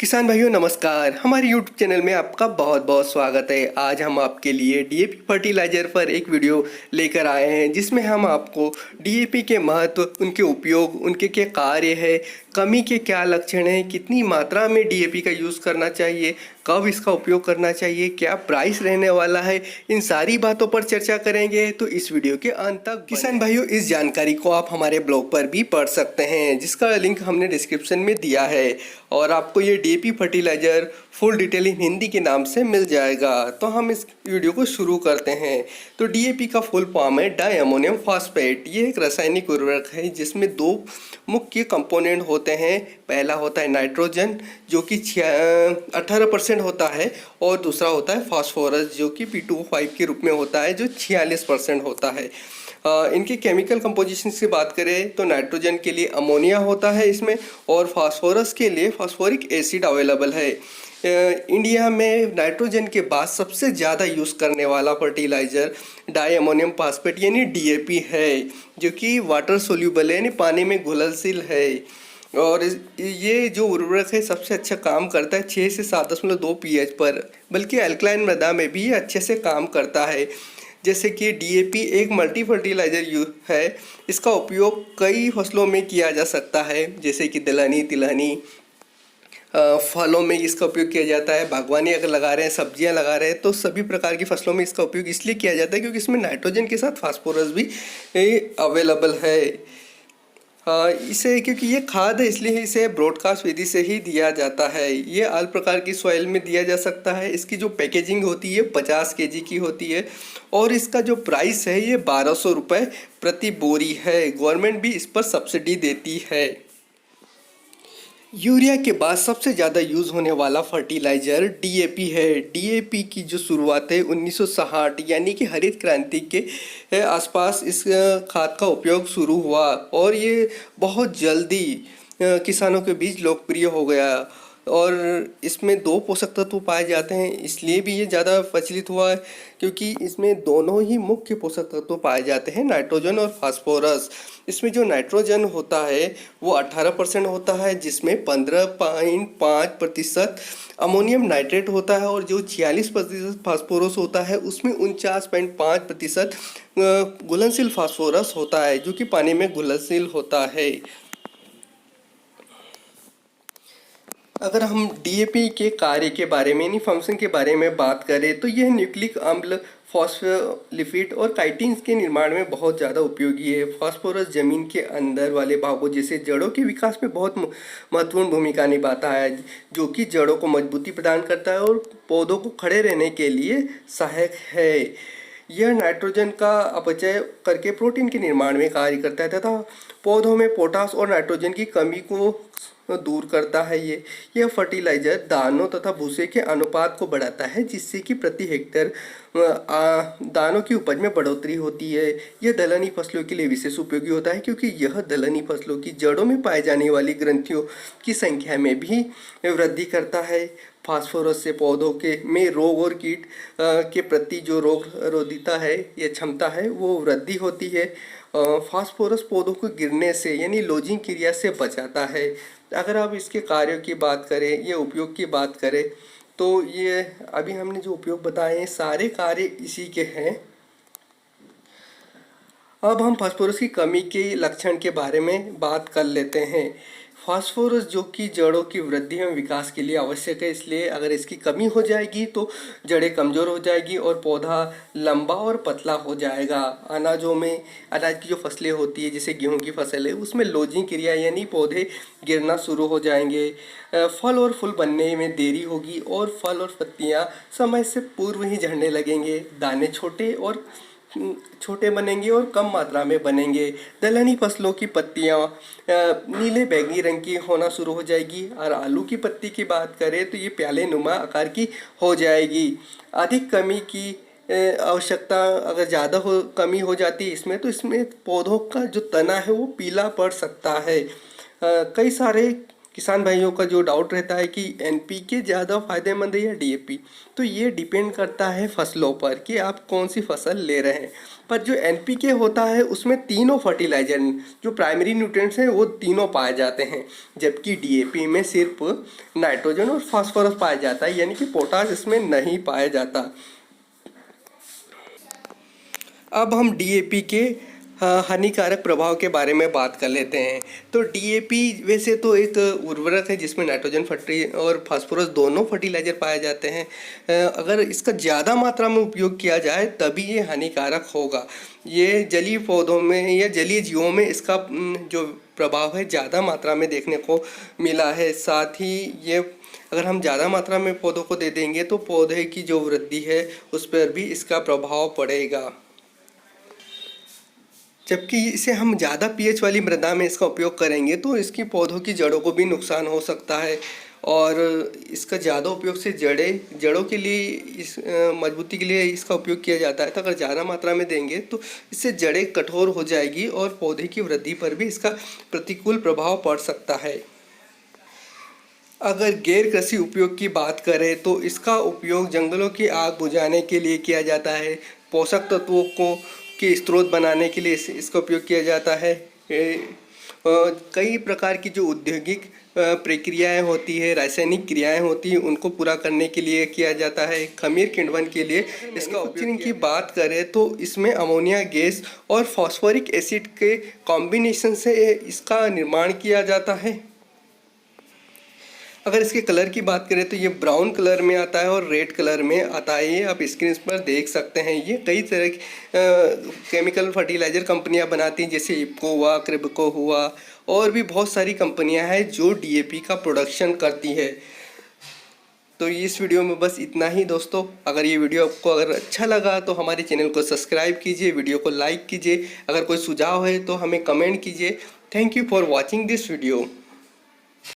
किसान भाइयों नमस्कार। हमारे YouTube चैनल में आपका बहुत बहुत स्वागत है। आज हम आपके लिए डीएपी फर्टिलाइज़र पर एक वीडियो लेकर आए हैं जिसमें हम आपको डीएपी के महत्व, उनके उपयोग, उनके क्या कार्य है, कमी के क्या लक्षण हैं, कितनी मात्रा में डीएपी का यूज़ करना चाहिए, कब इसका उपयोग करना चाहिए, क्या प्राइस रहने वाला है, इन सारी बातों पर चर्चा करेंगे। तो इस वीडियो के अंत तक किसान भाइयों इस जानकारी को आप हमारे ब्लॉग पर भी पढ़ सकते हैं जिसका लिंक हमने डिस्क्रिप्शन में दिया है और आपको ये DAP fertiliser full detail in Hindi के नाम से मिल जाएगा। तो हम इस वीडियो को शुरू करते हैं। तो डीएपी का फुल फॉर्म है डाई अमोनियम फॉस्फेट। ये एक रासायनिक उर्वरक है जिसमें दो मुख्य कंपोनेंट होते हैं। पहला होता है नाइट्रोजन जो कि 18% होता है और दूसरा होता है फास्फोरस जो कि P2O5 के रूप में होता है जो 46% होता है। इनके केमिकल कंपोजिशन से बात करें तो नाइट्रोजन के लिए अमोनिया होता है इसमें और फास्फोरस के लिए फास्फोरिक एसिड अवेलेबल है। इंडिया में नाइट्रोजन के बाद सबसे ज़्यादा यूज़ करने वाला फर्टिलाइज़र डाई अमोनियम फॉस्फेट यानी डीएपी है जो कि वाटर सोल्यूबल है यानी पानी में घुलनशील है। और ये जो उर्वरक है सबसे अच्छा काम करता है 6 से 7.2 pH पर, बल्कि अल्कलाइन मृदा में भी ये अच्छे से काम करता है। जैसे कि डीएपी एक मल्टी फर्टिलाइज़र है। इसका उपयोग कई फसलों में किया जा सकता है जैसे कि दलहनी, तिलहनी, फलों में इसका उपयोग किया जाता है। बागवानी अगर लगा रहे हैं, सब्जियां लगा रहे हैं तो सभी प्रकार की फसलों में इसका उपयोग इसलिए किया जाता है क्योंकि इसमें नाइट्रोजन के साथ फास्फोरस भी अवेलेबल है। इसे क्योंकि ये खाद है इसलिए इसे ब्रॉडकास्ट विधि से ही दिया जाता है। ये all प्रकार की सॉइल में दिया जा सकता है। इसकी जो पैकेजिंग होती है 50 kg की होती है और इसका जो प्राइस है ये 1200 रुपये प्रति बोरी है। गवर्नमेंट भी इस पर सब्सिडी देती है। यूरिया के बाद सबसे ज़्यादा यूज़ होने वाला फर्टिलाइज़र डीएपी है। डीएपी की जो शुरुआत है 1960 यानी कि हरित क्रांति के आसपास इस खाद का उपयोग शुरू हुआ और ये बहुत जल्दी किसानों के बीच लोकप्रिय हो गया और इसमें दो पोषक तत्व पाए जाते हैं इसलिए भी ये ज़्यादा प्रचलित हुआ है क्योंकि इसमें दोनों ही मुख्य पोषक तत्व पाए जाते हैं, नाइट्रोजन और फास्फोरस। इसमें जो नाइट्रोजन होता है वो 18% होता है जिसमें 15.5% अमोनियम नाइट्रेट होता है और जो 46% फास्फोरस होता है उसमें 49.5% घुलनशील फास्फोरस होता है जो कि पानी में घुलनशील होता है। अगर हम डीएपी के कार्य के बारे में यानी फंक्शन के बारे में बात करें तो यह न्यूक्लिक अम्ल, फॉस्फोलिपिड और काइटिन्स के निर्माण में बहुत ज़्यादा उपयोगी है। फास्फोरस जमीन के अंदर वाले भागों जैसे जड़ों के विकास में बहुत महत्वपूर्ण भूमिका निभाता है जो कि जड़ों को मजबूती प्रदान करता है और पौधों को खड़े रहने के लिए सहायक है। यह नाइट्रोजन का अपचय करके प्रोटीन के निर्माण में कार्य करता है तथा पौधों में पोटास और नाइट्रोजन की कमी को दूर करता है। यह फर्टिलाइज़र दानों तथा भूसे के अनुपात को बढ़ाता है जिससे कि प्रति हेक्टेयर दानों की उपज में बढ़ोतरी होती है। यह दलहनी फसलों के लिए विशेष उपयोगी होता है क्योंकि यह दलहनी फसलों की जड़ों में पाए जाने वाली ग्रंथियों की संख्या में भी वृद्धि करता है। फास्फोरस से पौधों के में रोग और कीट के प्रति जो रोग रोधिता है या क्षमता है वो वृद्धि होती है। फास्फोरस पौधों को गिरने से यानी लोजिंग क्रिया से बचाता है। अगर आप इसके कार्यों की बात करें, ये उपयोग की बात करें तो ये अभी हमने जो उपयोग बताए हैं सारे कार्य इसी के हैं। अब हम फास्फोरस की कमी के लक्षण के बारे में बात कर लेते हैं। फास्फोरस जो कि जड़ों की वृद्धि एवं विकास के लिए आवश्यक है, इसलिए अगर इसकी कमी हो जाएगी तो जड़ें कमज़ोर हो जाएगी और पौधा लंबा और पतला हो जाएगा। अनाजों में अनाज की जो फसलें होती है जैसे गेहूं की फसल है उसमें लोजिंग क्रिया यानी पौधे गिरना शुरू हो जाएंगे। फल और फूल बनने में देरी होगी और फल और पत्तियां समय से पूर्व ही झड़ने लगेंगे। दाने छोटे बनेंगे और कम मात्रा में बनेंगे। दलहनी फसलों की पत्तियां नीले बैंगनी रंग की होना शुरू हो जाएगी और आलू की पत्ती की बात करें तो ये प्याले नुमा आकार की हो जाएगी। अधिक कमी की आवश्यकता अगर ज़्यादा कमी हो जाती है इसमें तो इसमें पौधों का जो तना है वो पीला पड़ सकता है। कई सारे किसान भाइयों का जो डाउट रहता है कि एनपीके ज़्यादा फायदेमंद है या डीएपी, तो ये डिपेंड करता है फसलों पर कि आप कौन सी फसल ले रहे हैं। पर जो एनपीके होता है उसमें तीनों फर्टिलाइजर जो प्राइमरी न्यूट्रिएंट्स हैं वो तीनों पाए जाते हैं, जबकि डीएपी में सिर्फ नाइट्रोजन और फास्फोरस पाया जाता है, यानी कि पोटाश इसमें नहीं पाया जाता। अब हम डीएपी के हानिकारक प्रभाव के बारे में बात कर लेते हैं। तो डीएपी वैसे तो एक उर्वरक है जिसमें नाइट्रोजन और फास्फोरस दोनों फर्टिलाइजर पाए जाते हैं। अगर इसका ज़्यादा मात्रा में उपयोग किया जाए तभी ये हानिकारक होगा। ये जलीय पौधों में या जलीय जीवों में इसका जो प्रभाव है ज़्यादा मात्रा में देखने को मिला है। साथ ही ये अगर हम ज़्यादा मात्रा में पौधों को दे देंगे तो पौधे की जो वृद्धि है उस पर भी इसका प्रभाव पड़ेगा। जबकि इसे हम ज़्यादा पीएच वाली मृदा में इसका उपयोग करेंगे तो इसकी पौधों की जड़ों को भी नुकसान हो सकता है, और इसका ज़्यादा उपयोग से जड़ों के लिए इस मजबूती के लिए इसका उपयोग किया जाता है। तो अगर ज़्यादा मात्रा में देंगे तो इससे जड़ें कठोर हो जाएगी और पौधे की वृद्धि पर भी इसका प्रतिकूल प्रभाव पड़ सकता है। अगर गैर कृषि उपयोग की बात करें तो इसका उपयोग जंगलों की आग बुझाने के लिए किया जाता है, पोषक तत्वों को के स्रोत बनाने के लिए इसका उपयोग किया जाता है। कई प्रकार की जो औद्योगिक प्रक्रियाएं होती है, रासायनिक क्रियाएं होती हैं, उनको पूरा करने के लिए किया जाता है। खमीर किण्वन के लिए इसका उपयोग की बात करें तो इसमें अमोनिया गैस और फॉस्फोरिक एसिड के कॉम्बिनेशन से इसका निर्माण किया जाता है। अगर इसके कलर की बात करें तो ये ब्राउन कलर में आता है और रेड कलर में आता है, ये आप स्क्रीन पर देख सकते हैं। ये कई तरह की केमिकल फर्टिलाइज़र कंपनियां बनाती हैं, जैसे इप्को हुआ, क्रिबको हुआ, और भी बहुत सारी कंपनियां हैं जो डीएपी का प्रोडक्शन करती है। तो इस वीडियो में बस इतना ही दोस्तों। अगर ये वीडियो आपको अगर अच्छा लगा तो हमारे चैनल को सब्सक्राइब कीजिए, वीडियो को लाइक कीजिए। अगर कोई सुझाव है तो हमें कमेंट कीजिए। Thank you for watching this video.